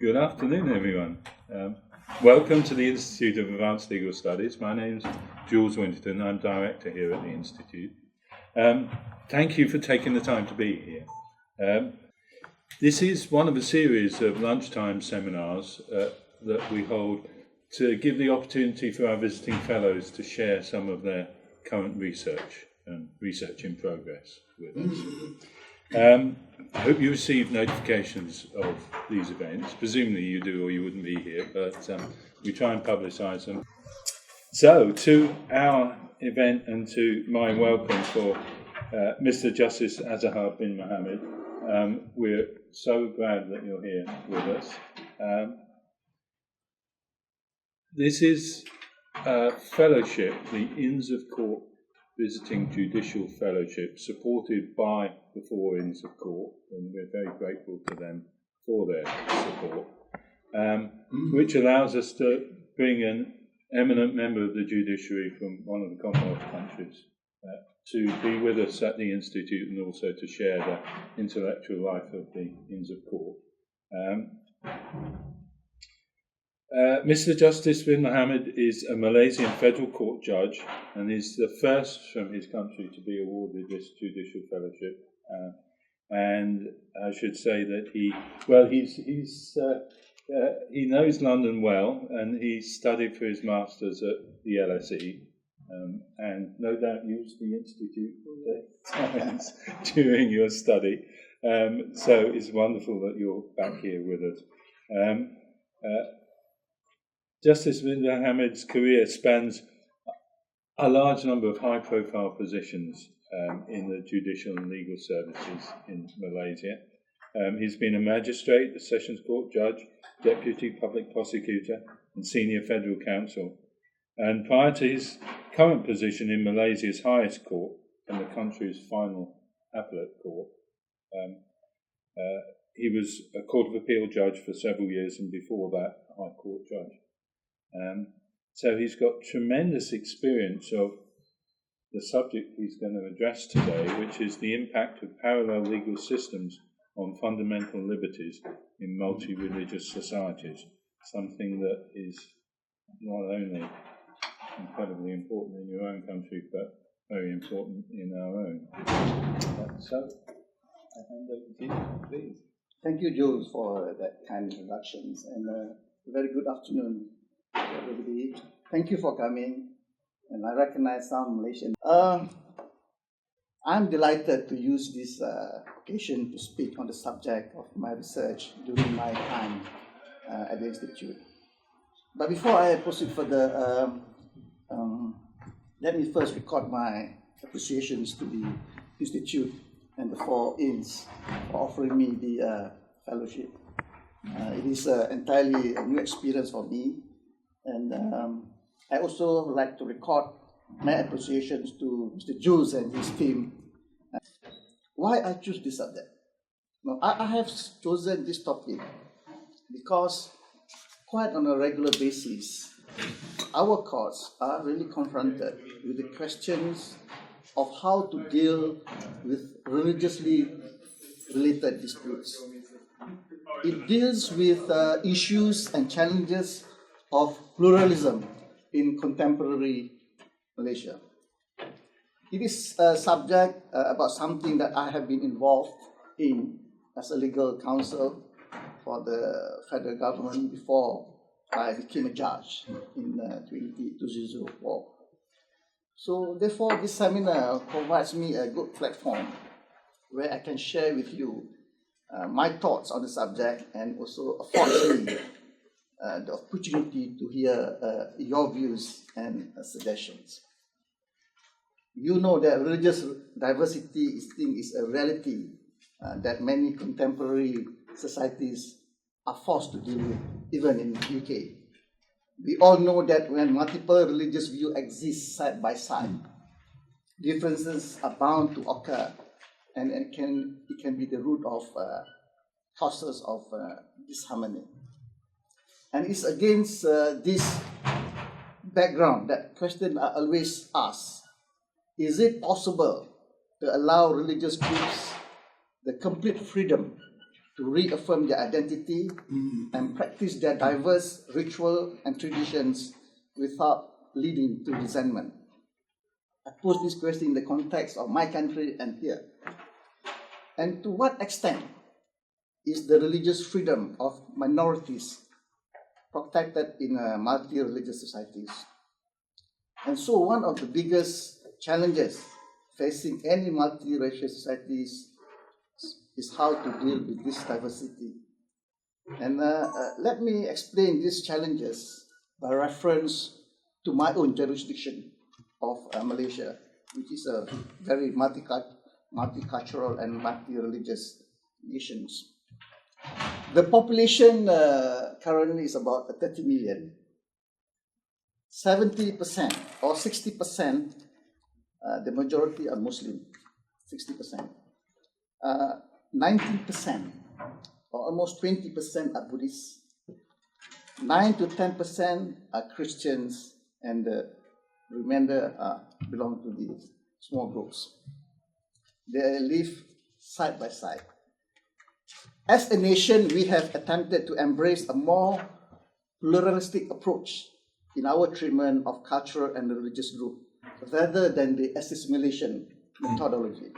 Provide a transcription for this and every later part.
Good afternoon, everyone. Welcome to the Institute of Advanced Legal Studies. My name's Jules Winterton. I'm director here at the Institute. Thank you for taking the time to be here. This is one of a series of lunchtime seminars that we hold to give the opportunity for our visiting fellows to share some of their current research and research in progress with us. I hope you receive notifications of these events. Presumably you do, or you wouldn't be here, but we try and publicise them. So, to our event and to my welcome for Mr. Justice Azahar bin Mohamed, we're so glad that you're here with us. This is a fellowship, the Inns of Court Visiting Judicial Fellowship, supported by the four Inns of Court, and we're very grateful to them for their support, which allows us to bring an eminent member of the judiciary from one of the Commonwealth countries to be with us at the Institute and also to share the intellectual life of the Inns of Court. Mr. Justice bin Mohamed is a Malaysian federal court judge and is the first from his country to be awarded this judicial fellowship. And I should say that he knows London well, and he studied for his masters at the LSE, and no doubt used the Institute for times during your study. So it's wonderful that you're back here with us. Justice bin Mohamed's career spans a large number of high-profile positions in the judicial and legal services in Malaysia. He's been a magistrate, a sessions court judge, deputy public prosecutor, and senior federal counsel. And prior to his current position in Malaysia's highest court and the country's final appellate court, he was a Court of Appeal judge for several years, and before that, a High Court judge. So he's got tremendous experience of the subject he's going to address today, which is the impact of parallel legal systems on fundamental liberties in multi-religious societies, something that is not only incredibly important in your own country, but very important in our own. So, I hand over to you, please. Thank you, Jules, for that kind introductions, and a very good afternoon to everybody. Thank you for coming, and I recognize some Malaysian. I'm delighted to use this occasion to speak on the subject of my research during my time at the Institute. But before I proceed further, let me first record my appreciations to the Institute and the four Inns for offering me the fellowship. It is entirely a new experience for me, and I also like to record my appreciations to Mr. Jules and his team. Why I choose this subject? Now, I have chosen this topic because quite on a regular basis, our courts are really confronted with the questions of how to deal with religiously related disputes. It deals with issues and challenges of pluralism in contemporary Malaysia. It is a subject about something that I have been involved in as a legal counsel for the federal government before I became a judge in 2004. So therefore, this seminar provides me a good platform where I can share with you my thoughts on the subject, and also affords me the opportunity to hear your views and suggestions. You know that religious diversity is a reality that many contemporary societies are forced to deal with, even in the UK. We all know that when multiple religious views exist side by side, differences are bound to occur, and it can be the root of causes of disharmony. And it's against this background that questions are always asked. Is it possible to allow religious groups the complete freedom to to reaffirm their identity and practice their diverse ritual and traditions without leading to resentment. I pose this question in the context of my country and here. And to what extent is the religious freedom of minorities protected in multi-religious societies? And so one of the biggest challenges facing any multiracial societies is how to deal with this diversity. And let me explain these challenges by reference to my own jurisdiction of Malaysia, which is a very multicultural and multi-religious nations. The population currently is about 30 million. 70% or 60%, the majority are Muslim, 60%. 19% or almost 20% are Buddhists. 9 to 10% are Christians, and the remainder belong to the small groups. They live side by side. As a nation, we have attempted to embrace a more pluralistic approach in our treatment of cultural and religious groups, rather than the assimilation methodology.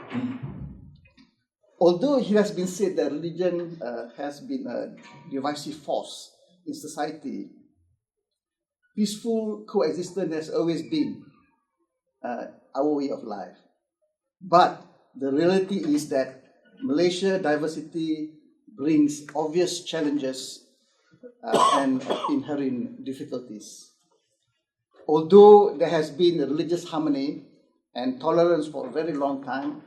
Although it has been said that religion has been a divisive force in society, peaceful coexistence has always been our way of life. But the reality is that Malaysia diversity brings obvious challenges and inherent difficulties. Although there has been religious harmony and tolerance for a very long time,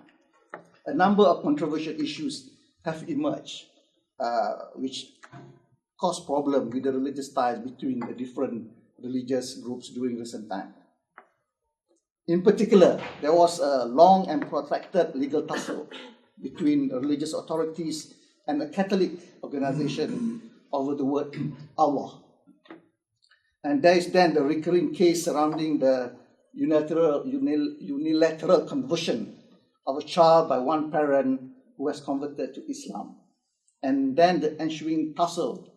a number of controversial issues have emerged, which cause problems with the religious ties between the different religious groups during recent time. In particular, there was a long and protracted legal tussle between religious authorities and a Catholic organization over the word Allah. And there is then the recurring case surrounding the unilateral conversion of a child by one parent who has converted to Islam. And then the ensuing tussle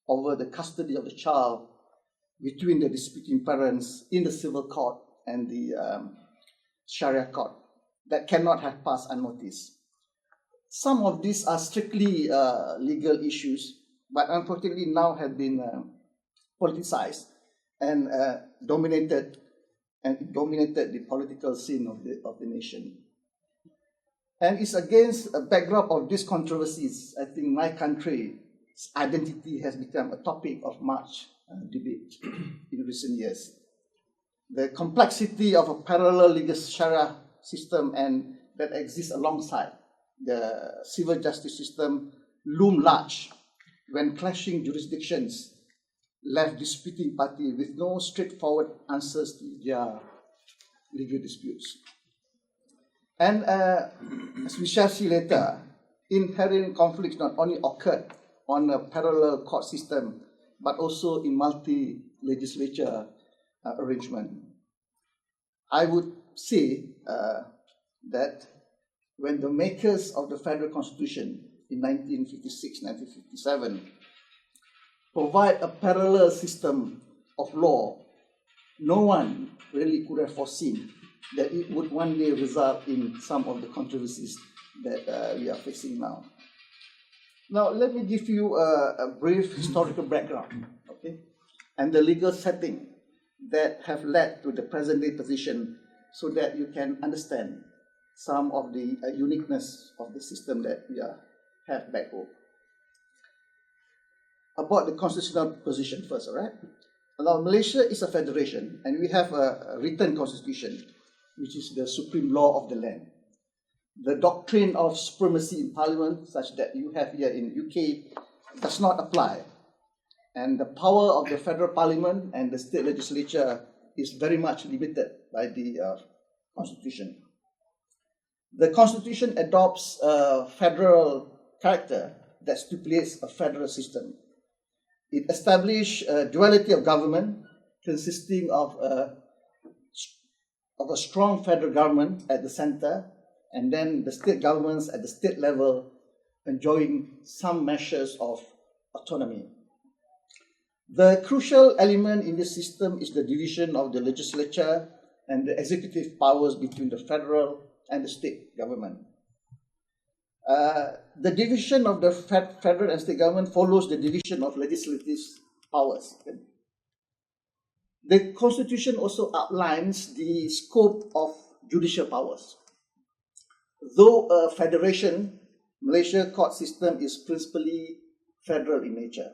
over the custody of the child between the disputing parents in the civil court and the Sharia court that cannot have passed unnoticed. Some of these are strictly legal issues, but unfortunately now have been politicized and dominated the political scene of the nation. And it's against a backdrop of these controversies, I think my country's identity has become a topic of much debate in recent years. The complexity of a parallel legal Sharia system and that exists alongside the civil justice system loom large when clashing jurisdictions left disputing parties with no straightforward answers to their legal disputes. And as we shall see later, inherent conflicts not only occurred on a parallel court system, but also in multi-legislature arrangement. I would say that when the makers of the Federal Constitution in 1956, 1957 provide a parallel system of law, no one really could have foreseen that it would one day result in some of the controversies that we are facing now. Now, let me give you a brief historical background, okay, and the legal setting that have led to the present-day position so that you can understand some of the uniqueness of the system that we have back home. About the constitutional position first, all right? Now, Malaysia is a federation, and we have a written constitution, which is the supreme law of the land. The doctrine of supremacy in parliament, such that you have here in UK, does not apply. And the power of the federal parliament and the state legislature is very much limited by the constitution. The constitution adopts a federal character that stipulates a federal system. It establishes a duality of government consisting of a strong federal government at the center, and then the state governments at the state level enjoying some measures of autonomy. The crucial element in this system is the division of the legislature and the executive powers between the federal and the state government. The division of the federal and state government follows the division of legislative powers. The Constitution also outlines the scope of judicial powers. Though a federation, Malaysia court system is principally federal in nature.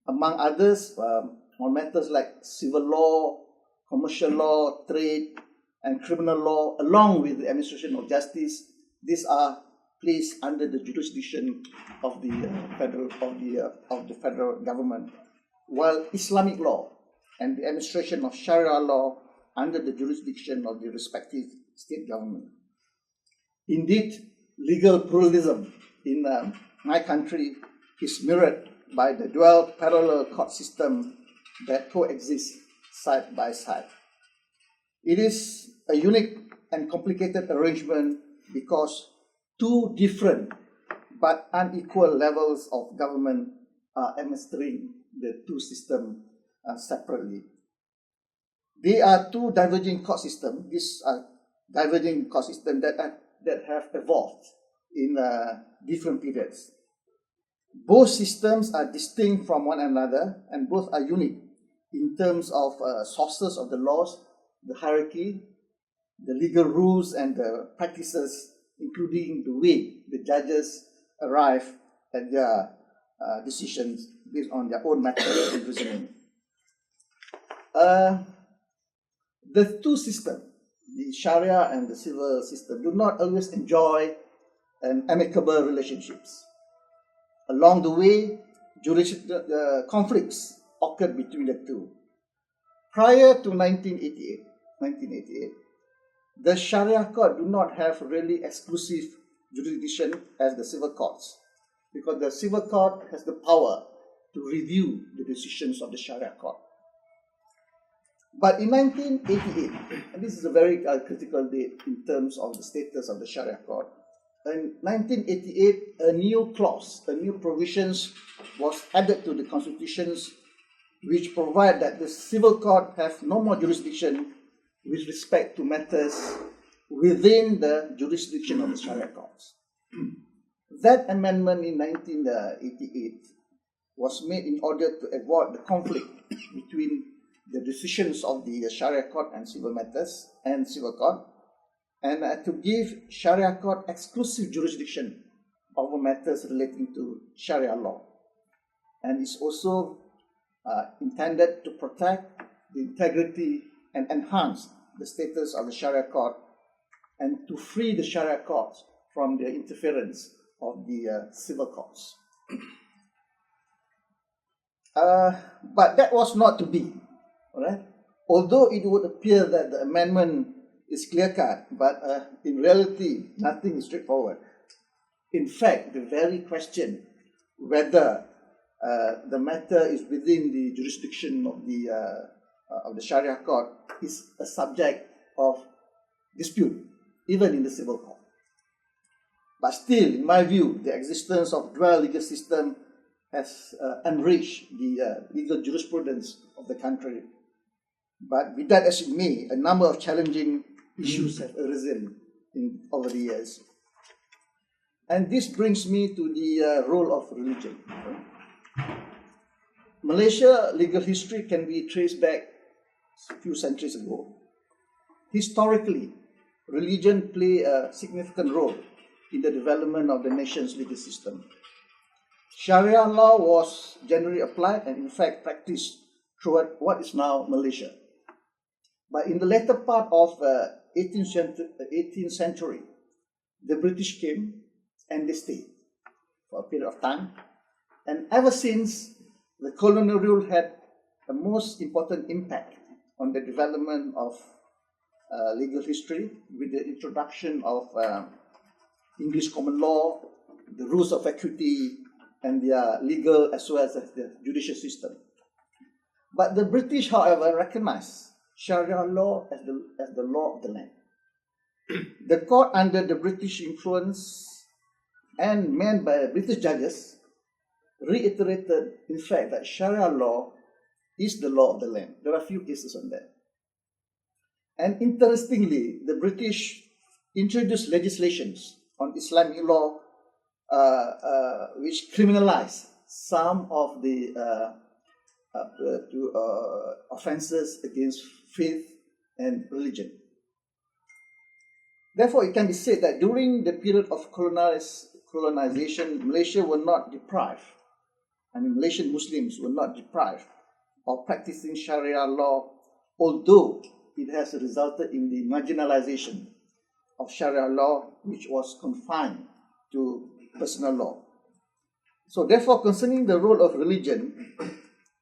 Among others, on matters like civil law, commercial law, trade, and criminal law, along with the administration of justice, these are placed under the jurisdiction of the federal government, while Islamic law and the administration of Sharia law under the jurisdiction of the respective state government. Indeed, legal pluralism in my country is mirrored by the dual parallel court system that coexist side by side. It is a unique and complicated arrangement because two different but unequal levels of government are administering the two systems separately. They are two diverging court systems. These are diverging court systems that have evolved in different periods. Both systems are distinct from one another and both are unique in terms of sources of the laws, the hierarchy, the legal rules and the practices, including the way the judges arrive at their decisions based on their own methods and reasoning. The two systems, the Sharia and the civil system, do not always enjoy an amicable relationships. Along the way, conflicts occurred between the two. Prior to 1988, the Sharia court do not have really exclusive jurisdiction as the civil courts, because the civil court has the power to review the decisions of the Sharia court. But in 1988, and this is a very critical date in terms of the status of the Sharia court, in 1988, a new clause, a new provisions was added to the constitutions which provide that the civil court have no more jurisdiction with respect to matters within the jurisdiction of the Sharia courts. That amendment in 1988 was made in order to avoid the conflict between the decisions of the Sharia court and civil matters and civil court, and to give Sharia court exclusive jurisdiction over matters relating to Sharia law. And it's also intended to protect the integrity and enhance the status of the Sharia court and to free the Sharia courts from the interference of the civil courts. But that was not to be. All right? Although it would appear that the amendment is clear-cut, but in reality, nothing is straightforward. In fact, the very question whether the matter is within the jurisdiction of the Sharia court is a subject of dispute, even in the civil court. But still, in my view, the existence of dual legal system has enriched the legal jurisprudence of the country. But with that as it may, a number of challenging issues have arisen over the years. And this brings me to the role of religion. Malaysia legal history can be traced back a few centuries ago. Historically, religion played a significant role in the development of the nation's legal system. Sharia law was generally applied and in fact practiced throughout what is now Malaysia. But in the later part of 18th century, the British came and they stayed for a period of time. And ever since, the colonial rule had the most important impact on the development of legal history with the introduction of English common law, the rules of equity, and their legal as well as the judicial system. But the British, however, recognized Sharia law as the law of the land. The court under the British influence and meant by British judges reiterated, in fact, that Sharia law is the law of the land. There are a few cases on that. And interestingly, the British introduced legislations on Islamic law which criminalize some of the offences against faith and religion. Therefore, it can be said that during the period of colonization, Malaysia were not deprived, Malaysian Muslims were not deprived of practicing Sharia law, although it has resulted in the marginalization of Sharia law, which was confined to personal law. So therefore, concerning the role of religion,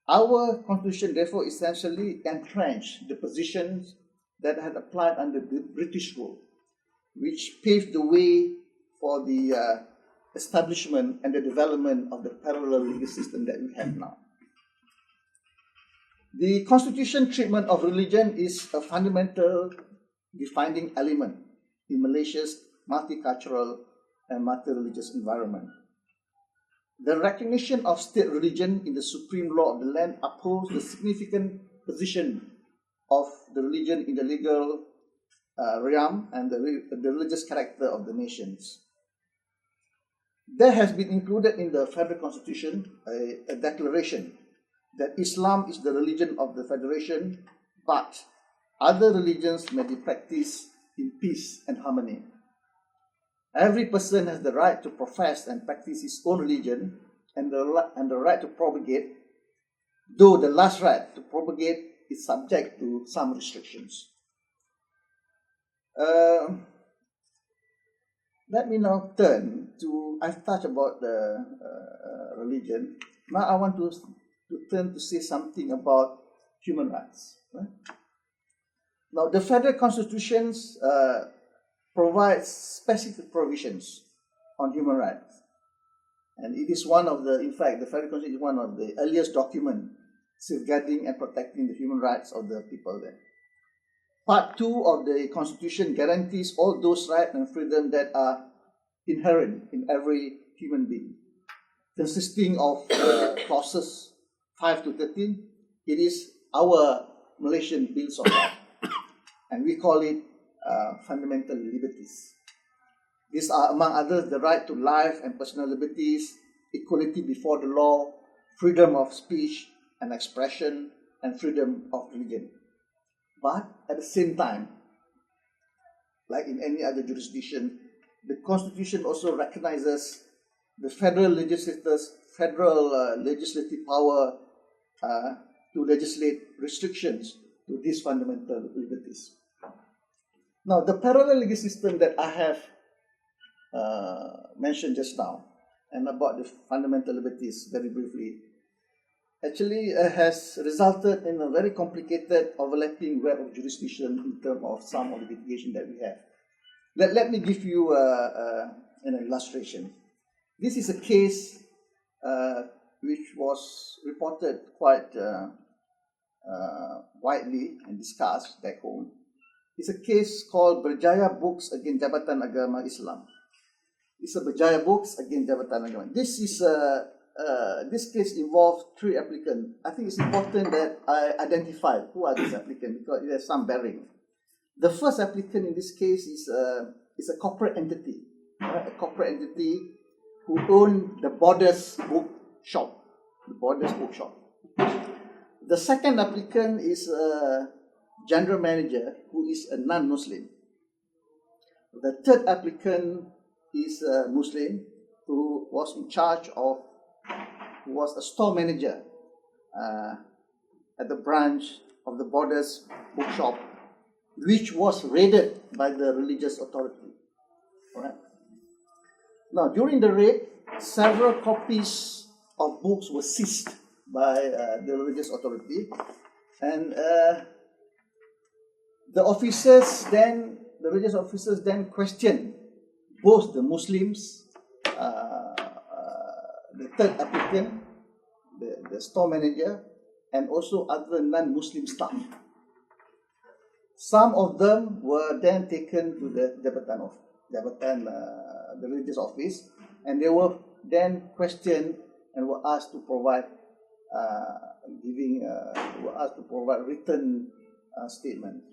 our constitution therefore essentially entrenched the positions that had applied under the British rule, which paved the way for the establishment and the development of the parallel legal system that we have now. The constitution treatment of religion is a fundamental defining element in Malaysia's multicultural and multi-religious environment. The recognition of state religion in the supreme law of the land upholds the significant position of the religion in the legal realm and the religious character of the nations. There has been included in the Federal Constitution a declaration that Islam is the religion of the Federation, but other religions may be practiced in peace and harmony. Every person has the right to profess and practice his own religion and the right to propagate, though the last right to propagate is subject to some restrictions. Let me now turn to, I've touched about the religion. Now I want to turn to say something about human rights. Right? Now the Federal Constitutions provides specific provisions on human rights. And it is one of the, in fact, the Federal Constitution is one of the earliest documents safeguarding and protecting the human rights of the people there. Part 2 of the Constitution guarantees all those rights and freedom that are inherent in every human being, consisting of clauses 5 to 13. It is our Malaysian Bills of Rights, and we call it fundamental liberties. These are, among others, the right to life and personal liberties, equality before the law, freedom of speech and expression, and freedom of religion. But at the same time, like in any other jurisdiction, the Constitution also recognizes the federal legislative power to legislate restrictions to these fundamental liberties. Now, the parallel legal system that I have mentioned just now, and about the fundamental liberties very briefly, actually has resulted in a very complicated overlapping web of jurisdiction in terms of some of the litigation that we have. Let me give you an illustration. This is a case which was reported quite widely and discussed back home. It's a case called Berjaya Books against Jabatan Agama Islam. It's a Berjaya Books against Jabatan Agama. This case involved 3 applicants. I think it's important that I identify who are these applicants because it has some bearing. The first applicant in this case is a corporate entity, right? A corporate entity who owned the Borders Bookshop. The Borders Bookshop. The second applicant is a general manager who is a non-Muslim. The third applicant is a Muslim who was in charge of, who was a store manager at the branch of the Borders Bookshop, which was raided by the religious authority. All right. Now, during the raid, several copies of books were seized by the religious authority, and the religious officers then questioned both the Muslims, the third applicant, the store manager, and also other non-Muslim staff. Some of them were then taken to the Jabatan, the religious office, and they were then questioned and were asked to provide written statement.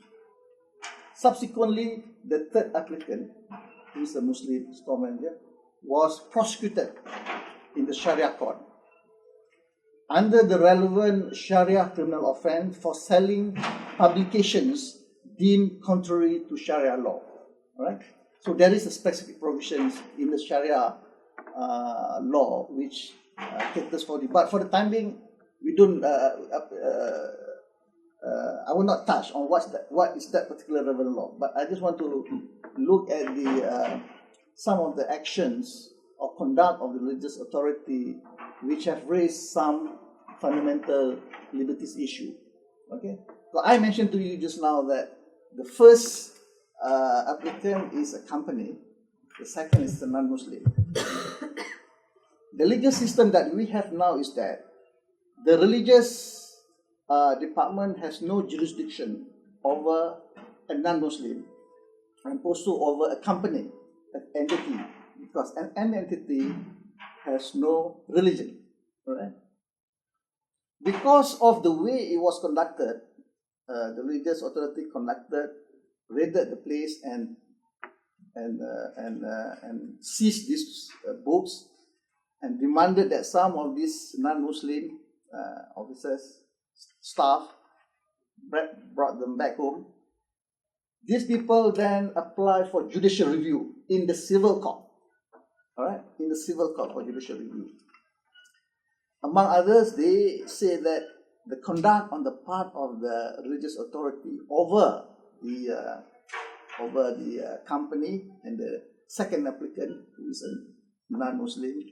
Subsequently, the third applicant, who is a Muslim store manager, was prosecuted in the Sharia court under the relevant Sharia criminal offence for selling publications deemed contrary to Sharia law. All right? So there is a specific provisions in the Sharia law which caters for the. But for the time being, we don't. I will not touch on what is that particular relevant law. But I just want to look at the some of the actions or conduct of the religious authority which have raised some fundamental liberties issue. Okay, so I mentioned to you just now that the first applicant is a company, the second is a non-Muslim. The legal system that we have now is that the religious department has no jurisdiction over a non-Muslim and also over a company, an entity, because an entity has no religion. Right? Because of the way it was conducted, the religious authority raided the place and seized these books and demanded that some of these non-Muslim officers, staff, brought them back home. These people then apply for judicial review in the civil court. All right, in the civil court for judicial review. Among others, they say that the conduct on the part of the religious authority over the company and the second applicant, who is a non-Muslim,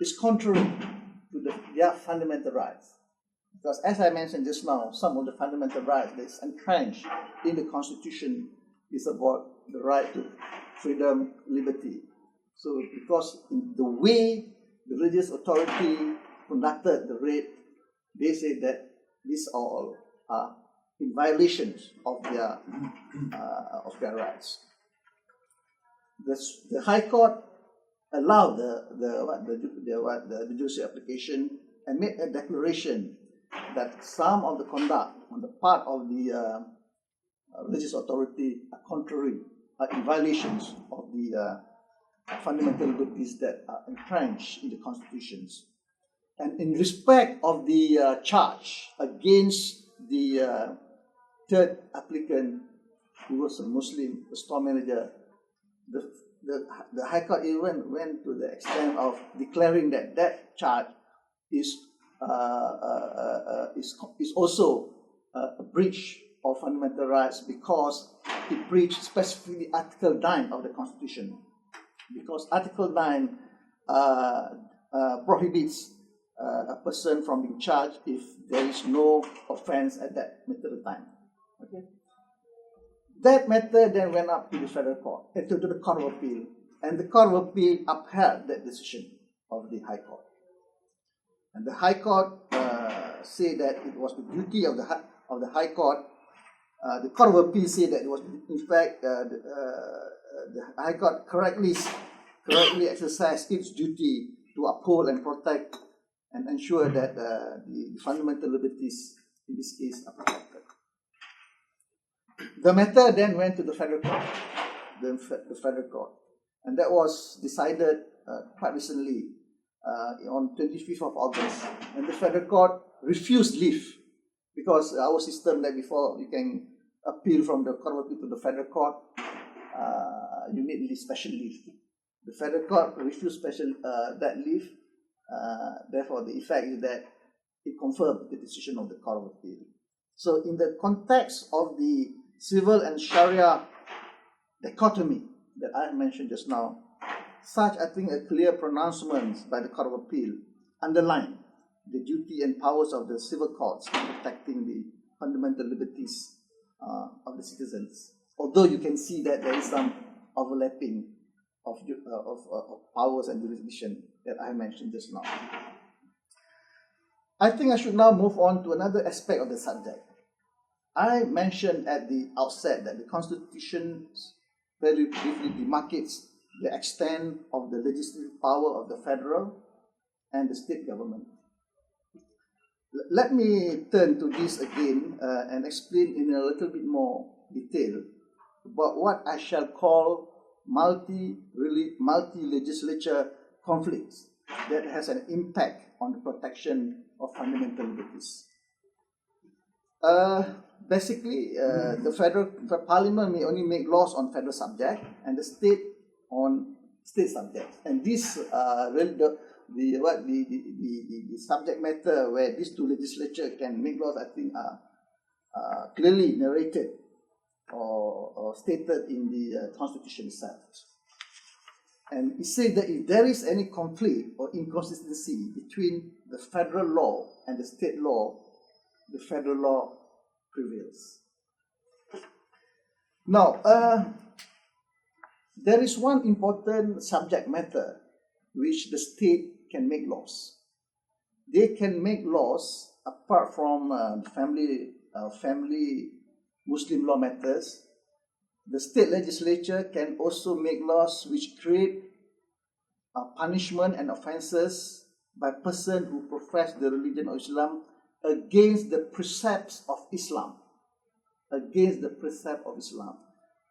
is contrary to their fundamental rights. Because as I mentioned just now, some of the fundamental rights that is entrenched in the Constitution is about the right to freedom, liberty. So because in the way the religious authority conducted the raid, they say that these all are in violations of their rights. The High Court allowed the judicial application and made a declaration that some of the conduct on the part of the religious authority are in violations of the fundamental liberties that are entrenched in the constitutions. And in respect of the charge against the third applicant, who was a Muslim, a store manager, the High Court even went to the extent of declaring that charge is also a breach of fundamental rights because it breached specifically Article 9 of the Constitution. Because Article 9 prohibits a person from being charged if there is no offence at that particular time. Okay? That matter then went up to the federal court, to the Court of Appeal, and the Court of Appeal upheld that decision of the High Court. And the High Court said that it was the duty of the High Court. The Court of Appeal said that it was, in fact, the High Court correctly exercised its duty to uphold and protect and ensure that the fundamental liberties in this case are protected. The matter then went to the federal court, and that was decided quite recently on 25th of August. And the federal court refused leave because our system that before you can appeal from the Court of Appeal to the federal court, you need special leave. The federal court refused that leave. Therefore, the effect is that it confirmed the decision of the Court of Appeal. So, in the context of the civil and Sharia dichotomy that I mentioned just now, such, I think, a clear pronouncement by the Court of Appeal underline the duty and powers of the civil courts in protecting the fundamental liberties of the citizens. Although you can see that there is some overlapping of powers and jurisdiction that I mentioned just now. I think I should now move on to another aspect of the subject. I mentioned at the outset that the Constitution very briefly demarcates the extent of the legislative power of the federal and the state government. Let me turn to this again and explain in a little bit more detail about what I shall call multi-legislature conflicts that has an impact on the protection of fundamental liberties. Basically, the federal parliament may only make laws on federal subject and the state on state subjects. And this the subject matter where these two legislatures can make laws, I think, are clearly narrated or stated in the Constitution itself. And it says that if there is any conflict or inconsistency between the federal law and the state law, the federal law prevails. Now, there is one important subject matter which the state can make laws. They can make laws apart from family Muslim law matters. The state legislature can also make laws which create punishment and offences by persons who profess the religion of Islam against the precepts of Islam. Against the precept of Islam.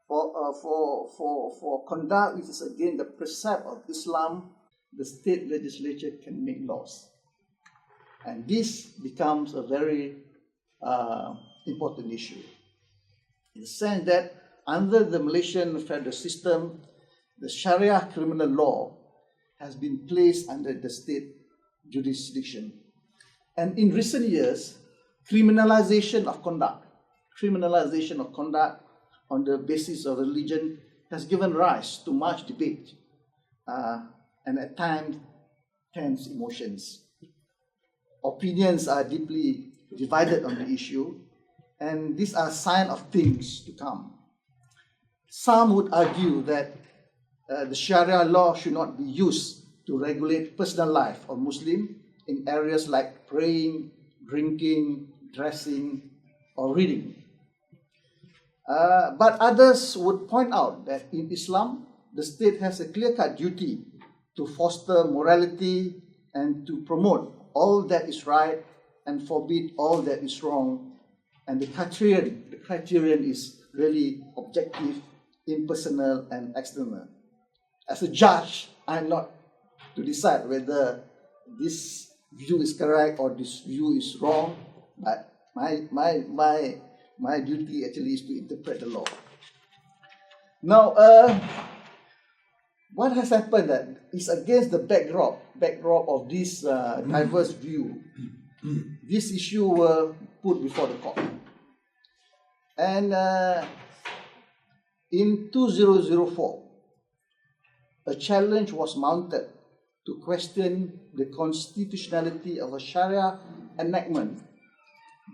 For conduct which is against the precept of Islam, the state legislature can make laws. And this becomes a very important issue. In the sense that under the Malaysian federal system, the Sharia criminal law has been placed under the state jurisdiction. And in recent years, criminalization of conduct on the basis of religion has given rise to much debate and at times tense emotions. Opinions are deeply divided on the issue, and these are signs of things to come. Some would argue that the Sharia law should not be used to regulate personal life of Muslims in areas like praying, drinking, dressing, or reading. But others would point out that in Islam, the state has a clear-cut duty to foster morality and to promote all that is right and forbid all that is wrong. And the criterion is really objective, impersonal, and external. As a judge, I'm not to decide whether this view is correct or this view is wrong, but my duty actually is to interpret the law. Now, what has happened that is against the backdrop of this diverse view. This issue were put before the court. And in 2004, a challenge was mounted to question the constitutionality of a Sharia enactment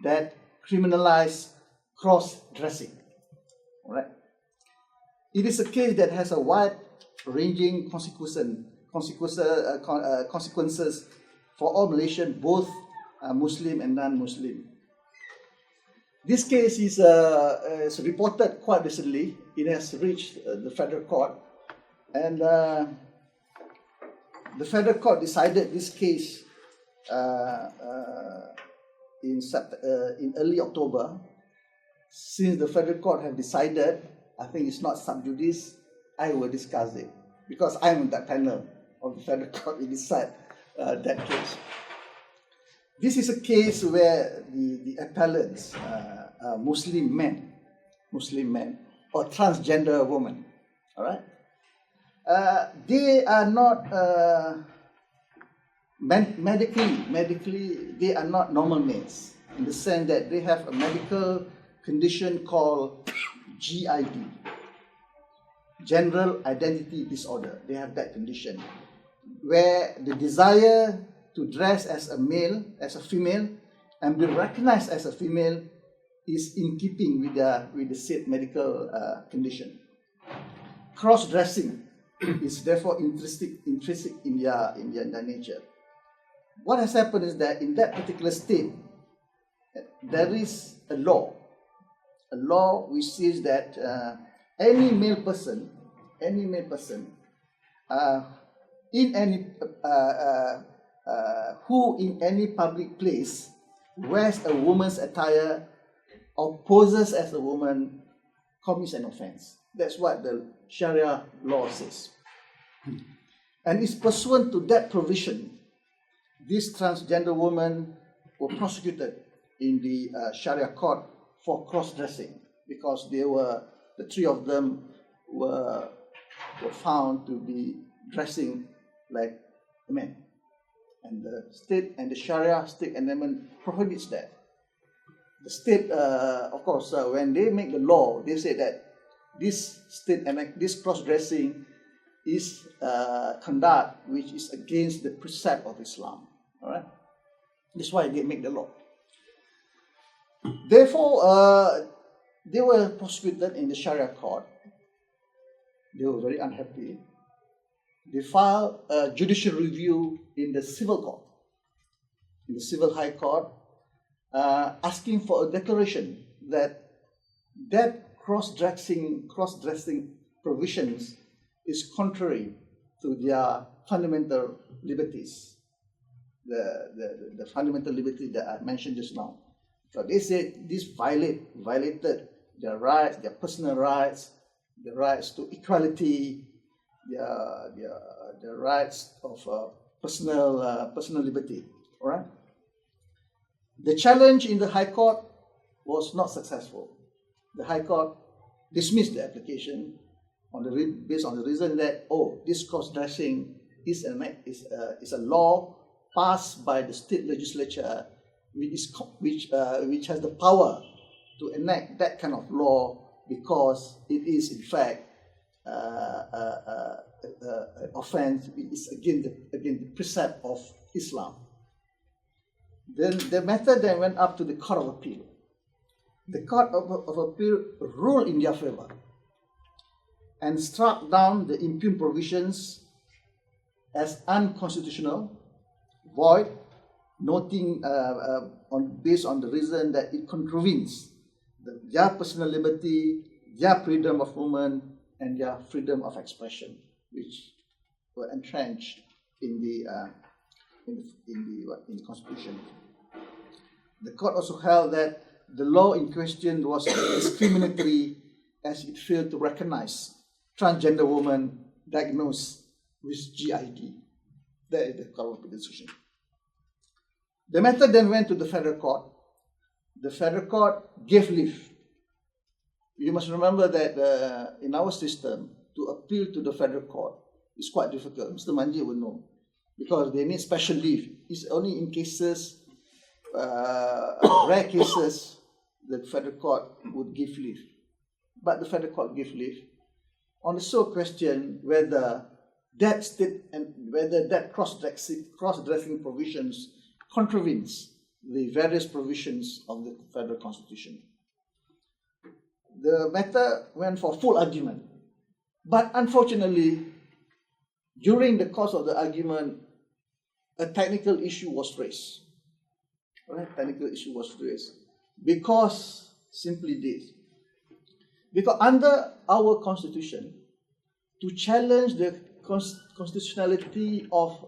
that criminalized cross-dressing. All right. It is a case that has a wide-ranging consequences for all Malaysians, both Muslim and non-Muslim. This case is reported quite recently. It has reached the federal court, and the federal court decided this case in early October. Since the federal court have decided, I think it's not sub judice, I will discuss it because I'm in that panel of the federal court to decide that case. This is a case where the appellants are Muslim men or transgender women. All right, they are not medically they are not normal males in the sense that they have a medical condition called GID, General Identity Disorder. They have that condition where the desire to dress as a male, as a female, and be recognized as a female is in keeping with the said medical condition. Cross-dressing is therefore intrinsic in their nature. What has happened is that in that particular state, there is a law which says that any male person in any who in any public place wears a woman's attire or poses as a woman commits an offense. That's what the Sharia law says. And it's pursuant to that provision, these transgender women were prosecuted in the Sharia court for cross-dressing, because the three of them were found to be dressing like men. And the state and the Sharia state amendment prohibits that. The state, of course, when they make the law, they say that this cross-dressing is conduct which is against the precept of Islam. All right, that's why they make the law. Therefore, they were prosecuted in the Sharia court. They were very unhappy. They filed a judicial review in the civil court, in the civil high court, asking for a declaration that cross-dressing provisions is contrary to their fundamental liberties, the fundamental liberty that I mentioned just now. So they said this violated their rights, their personal rights, the rights to equality, their rights of personal liberty. All right. The challenge in the High Court was not successful. The High Court dismissed the application based on the reason that this cross-dressing is a law passed by the state legislature, which has the power to enact that kind of law, because it is in fact offense. It is against the precept of Islam. Then the matter then went up to the Court of Appeal. The Court of Appeal ruled in their favor and struck down the impugned provisions as unconstitutional, void, noting based on the reason that it contravenes their personal liberty, their freedom of movement, and their freedom of expression, which were entrenched in the Constitution. The court also held that the law in question was discriminatory, as it failed to recognize transgender women diagnosed with GID. That is the Court of decision. The matter then went to the Federal Court. The Federal Court gave leave. You must remember that in our system, to appeal to the Federal Court is quite difficult. Mr. Manji will know, because they need special leave. It's only in cases, rare cases, the Federal Court would give leave. But the Federal Court gave leave on the sole question whether that cross-dressing provisions contravenes the various provisions of the Federal Constitution. The matter went for full argument, but unfortunately, during the course of the argument, a technical issue was raised. Right? Technical issue was raised because simply this. Because under our Constitution, to challenge the constitutionality of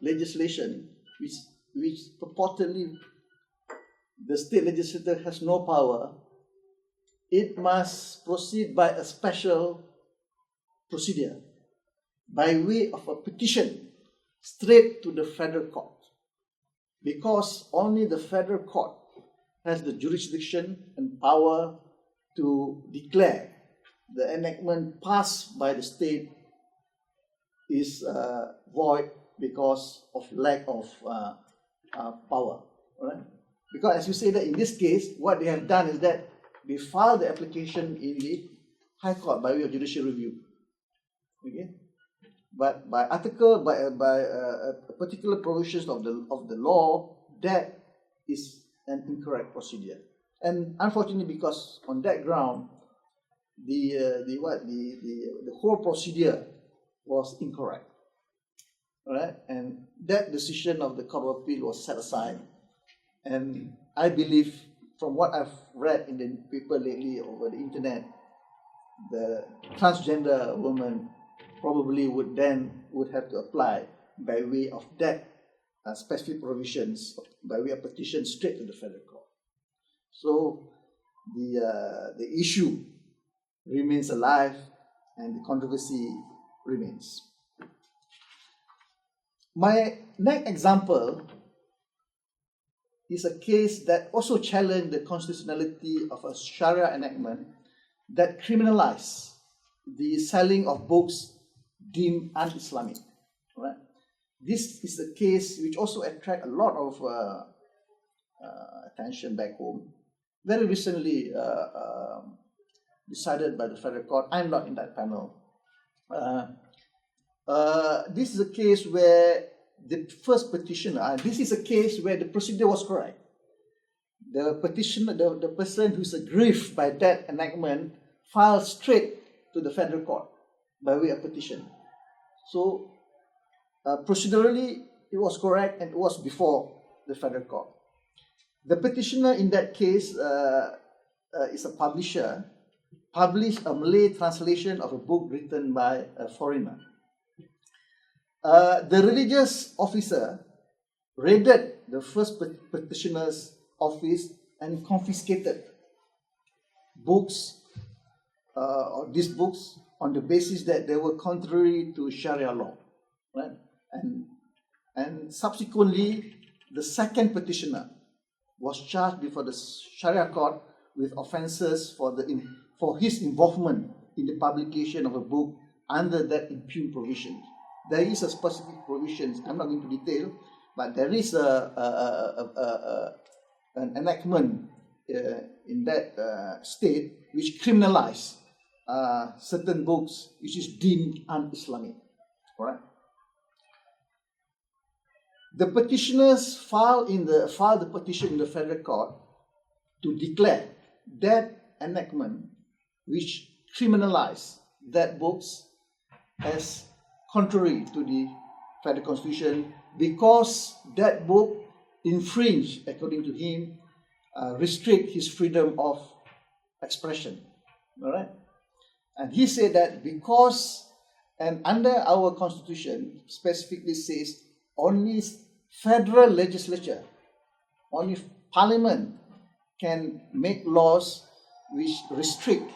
legislation, which purportedly the state legislature has no power, it must proceed by a special procedure, by way of a petition straight to the Federal Court, because only the Federal Court has the jurisdiction and power to declare the enactment passed by the state is void because of lack of power. Right? Because as you say that in this case, what they have done is that they filed the application in the High Court by way of judicial review. Okay, but by particular provisions of the law, that is an incorrect procedure. And unfortunately, because on that ground, the whole procedure was incorrect. All right, and that decision of the Court of Appeal was set aside. And I believe, from what I've read in the paper lately over the internet, the transgender women probably would have to apply by way of that specific provisions, by way of petition straight to the federal court. So the issue remains alive and the controversy remains. My next example is a case that also challenged the constitutionality of a Sharia enactment that criminalized the selling of books deemed un-Islamic. Right? This is a case which also attracts a lot of attention back home. Very recently decided by the federal court. I'm not in that panel. This is a case where the first petitioner, this is a case where the procedure was correct. The petitioner, the person who's aggrieved by that enactment, filed straight to the federal court by way of petition. So procedurally, it was correct and it was before the federal court. The petitioner in that case is a publisher, published a Malay translation of a book written by a foreigner. The religious officer raided the first petitioner's office and confiscated books, or these books, on the basis that they were contrary to Sharia law. Right? And subsequently, the second petitioner was charged before the Sharia court with offences for his involvement in the publication of a book under that impugned provision. There is a specific provision, I'm not going to detail, but there is an enactment in that state which criminalized certain books which is deemed un-Islamic. Right? The petitioners filed the petition in the federal court to declare that enactment which criminalized that books as contrary to the federal constitution, because that book infringed, according to him, restrict his freedom of expression. All right? And he said that because, and under our constitution specifically says, only federal legislature, only parliament can make laws which restrict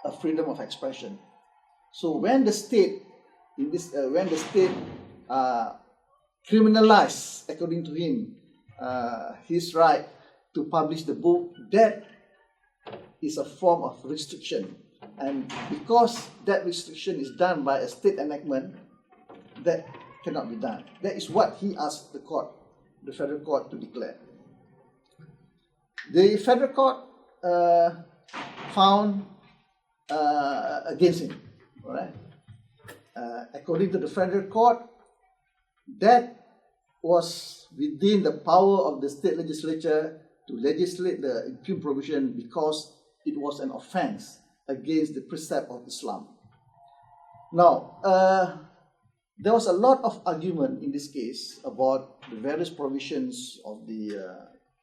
a freedom of expression. So when the state criminalized, according to him, his right to publish the book, that is a form of restriction. And because that restriction is done by a state enactment, that cannot be done. That is what he asked the federal court to declare. The federal court found against him. All right? According to the federal court, that was within the power of the state legislature to legislate the impugned provision because it was an offense against the precept of Islam. Now, there was a lot of argument in this case about the various provisions of the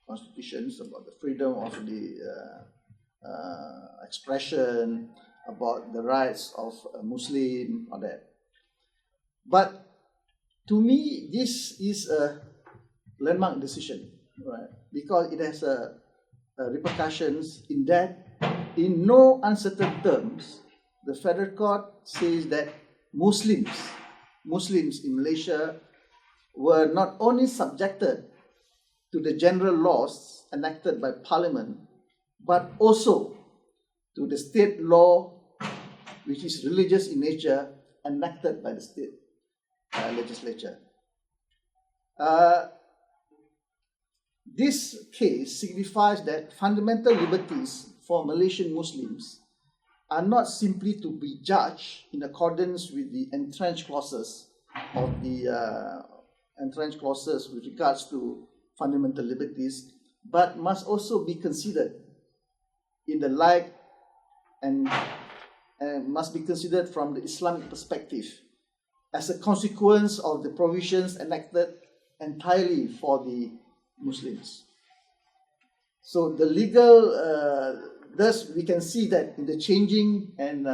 constitutions, about the freedom of the expression, about the rights of a Muslim, or that. But to me, this is a landmark decision, right? Because it has repercussions in that, in no uncertain terms, the federal court says that Muslims in Malaysia were not only subjected to the general laws enacted by Parliament, but also to the state law, which is religious in nature, enacted by the state legislature. This case signifies that fundamental liberties for Malaysian Muslims are not simply to be judged in accordance with the entrenched clauses of the entrenched clauses with regards to fundamental liberties, but must also be considered in the light and must be considered from the Islamic perspective as a consequence of the provisions enacted entirely for the Muslims. So the legal, thus we can see that in the changing and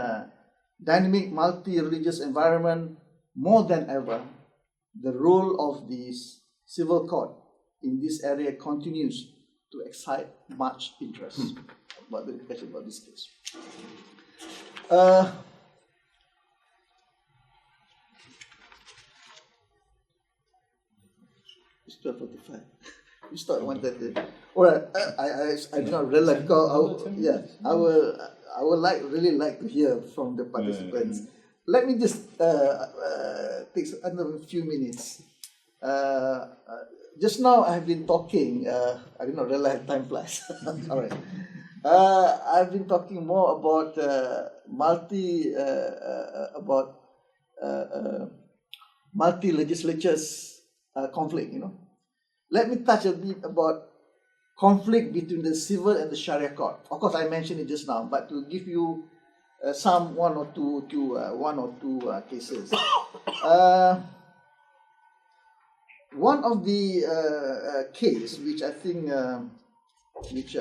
dynamic multi-religious environment, more than ever, the role of the civil court in this area continues to excite much interest about the discussion about this case. It's 12:45. You start 1:30. All right. I do not realize. I would really like to hear from the participants. Let me just take another few minutes. Just now I have been talking. I did not realize time flies. All right. I've been talking more about multi-legislatures conflict. Let me touch a bit about conflict between the civil and the Sharia court. Of course, I mentioned it just now, but to give you one or two cases. One of the case which I think which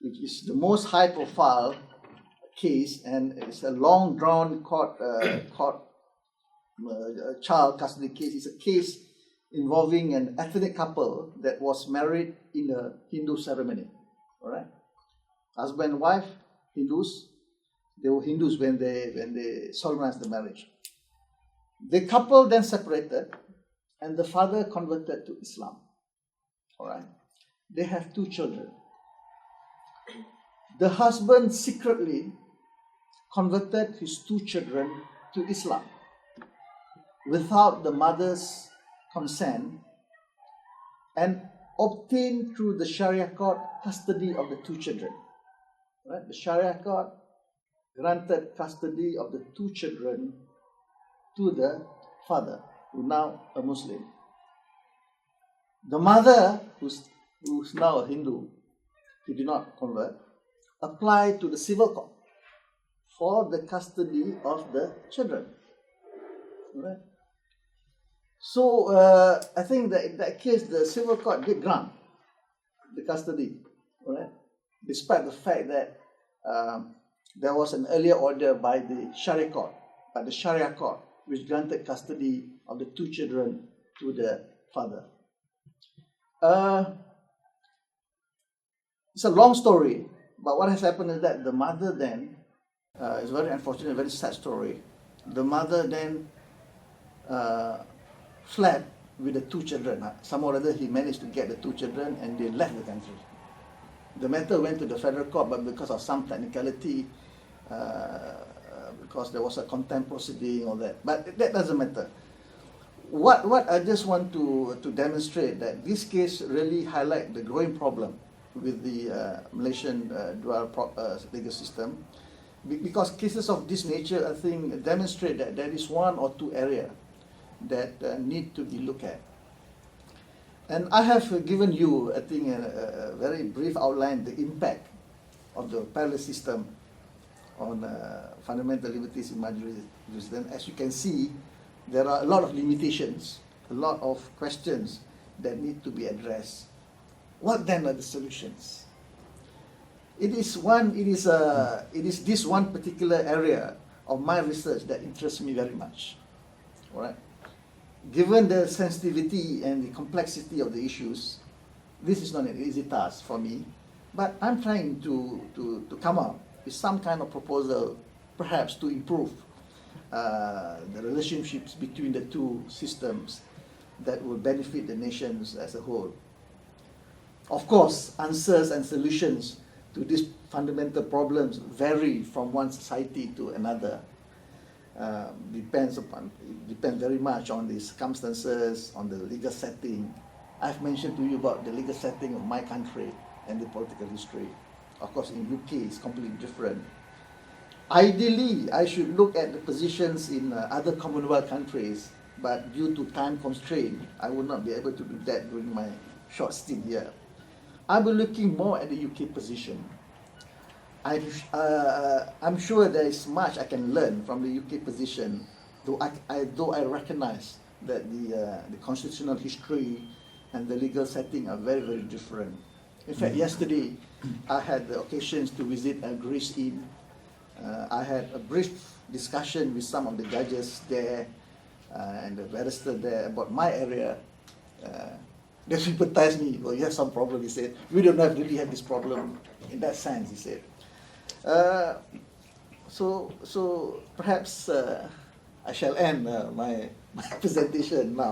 is the most high-profile case, and it's a long-drawn child custody case. It's a case involving an ethnic couple that was married in a Hindu ceremony. All right, husband and wife, Hindus. They were Hindus when they solemnized the marriage. The couple then separated, and the father converted to Islam. All right, they have 2 children. The husband secretly converted his 2 children to Islam without the mother's consent, and obtained through the Sharia court custody of the 2 children. Right? The Sharia court granted custody of the 2 children to the father, who now a Muslim. The mother, who's now a Hindu, who did not convert, applied to the civil court for the custody of the children. Right? So I think that in that case, the civil court did grant the custody, right? Despite the fact that there was an earlier order by the Sharia court, which granted custody of the 2 children to the father. It's a long story, but what has happened is that the mother then, it's very unfortunate, very sad story. The mother then fled with the 2 children. Somehow or other he managed to get the 2 children, and they left the country. The matter went to the federal court, but because of some technicality, because there was a contempt proceeding or that, but that doesn't matter. What I just want to demonstrate that this case really highlight the growing problem with the Malaysian dual legal system, because cases of this nature, I think, demonstrate that there is 1 or 2 areas that need to be looked at. And I have given you, I think, a very brief outline the impact of the parallel system on fundamental liberties in my jurisdiction. As you can see, there are a lot of limitations, a lot of questions that need to be addressed. What then are the solutions? It is this one particular area of my research that interests me very much. All right. Given the sensitivity and the complexity of the issues, this is not an easy task for me, but I'm trying to come up with some kind of proposal, perhaps to improve the relationships between the 2 systems that will benefit the nations as a whole. Of course, answers and solutions to these fundamental problems vary from one society to another. Depends very much on the circumstances, on the legal setting. I've mentioned to you about the legal setting of my country and the political history. Of course, in UK it's completely different. Ideally, I should look at the positions in other Commonwealth countries, but due to time constraint, I will not be able to do that during my short stint here. I'll be looking more at the UK position. I'm sure there is much I can learn from the UK position, though I recognize that the constitutional history and the legal setting are very, very different. In fact, yesterday I had the occasions to visit a Greece in I had a brief discussion with some of the judges there and the barrister there about my area. They sympathized me. Well, you have some problem, he said. We don't really have this problem in that sense, he said. So perhaps I shall end my presentation now.